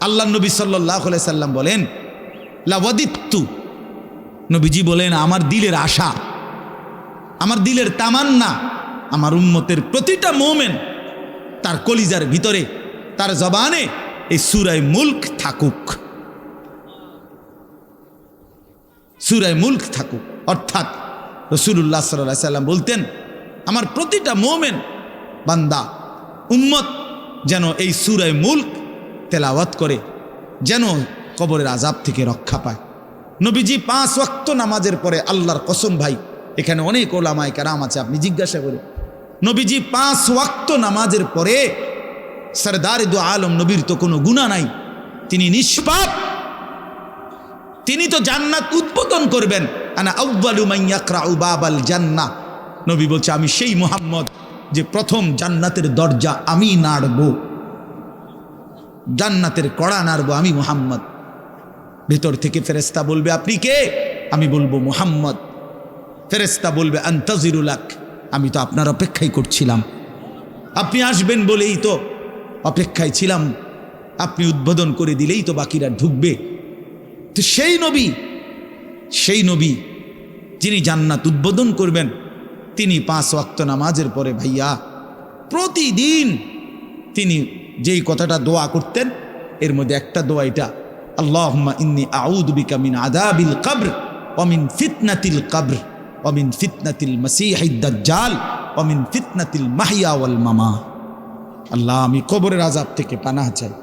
আল্লাহ নবী সাল্লাল্লাহু আলাইহি সাল্লাম বলেন লাওয়াদিত্তু, নবীজি বলেন আমার দিলের আশা, আমার দিলের তামান্না, আমার উম্মতের প্রতিটা মোমেন তার কলিজার ভিতরে, তার জবানে এই সূরা মুলক থাকুক, সূরা মুলক থাকুক। অর্থাৎ রাসূলুল্লাহ সাল্লাল্লাহু আলাইহি সাল্লাম বলতেন আমার প্রতিটা মোমেন বান্দা উম্মত যেন এই সূরা মুলক তেলাওয়াত করে, যেন কবরের আযাব থেকে রক্ষা পায়। নবীজি 5 ওয়াক্ত নামাজের পরে, আল্লাহর কসম ভাই, এখানে অনেক ওলামায়ে কেরাম আছে, আপনি জিজ্ঞাসা করুন, নবীজি 5 ওয়াক্ত নামাজের পরে, সরদারে দু আলম নবীর তো কোনো গুনাহ নাই, তিনি নিষ্পাপ, তিনি তো জান্নাত উদ্বোধন করবেন। আনা আউয়ালু মান ইয়াকরাউ বাবাল জান্নাহ, নবী বলছে আমি সেই মুহাম্মদ যে প্রথম জান্নাতের দরজা আমি নাড়ব, জান্নাতের কড়া নাড়ব আমি মুহাম্মদ। ভেতর থেকে ফেরেশতা বলবে আপনি কে? আমি বলবো মুহাম্মদ। ফেরেশতা বলবে আনতাজিরুলাক, আমি তো আপনার অপেক্ষাই করছিলাম, আপনি আসবেন বলেই তো অপেক্ষায় ছিলাম, আপনি উদ্বোধন করে দিলেই তো বাকিরা ঢুকবে। তো সেই নবী যিনি জান্নাত উদ্বোধন করবেন, তিনি 5 ওয়াক্ত নামাজের পরে ভাইয়া প্রতিদিন তিনি যেই কথাটা দোয়া করতেন, এর মধ্যে একটা দোয়া এটা, আল্লাহুম্মা ইন্নী আউযু বিকা মিন আযাবিল কবর ওয়া মিন ফিতনাতিল কবর ওয়া মিন ফিতনাতিল মাসীহিদ দাজ্জাল ওয়া মিন ফিতনাতিল মাহইয়া ওয়াল মামাত। আল্লাহ আমি কবরের আযাব থেকে পানাহ চাই,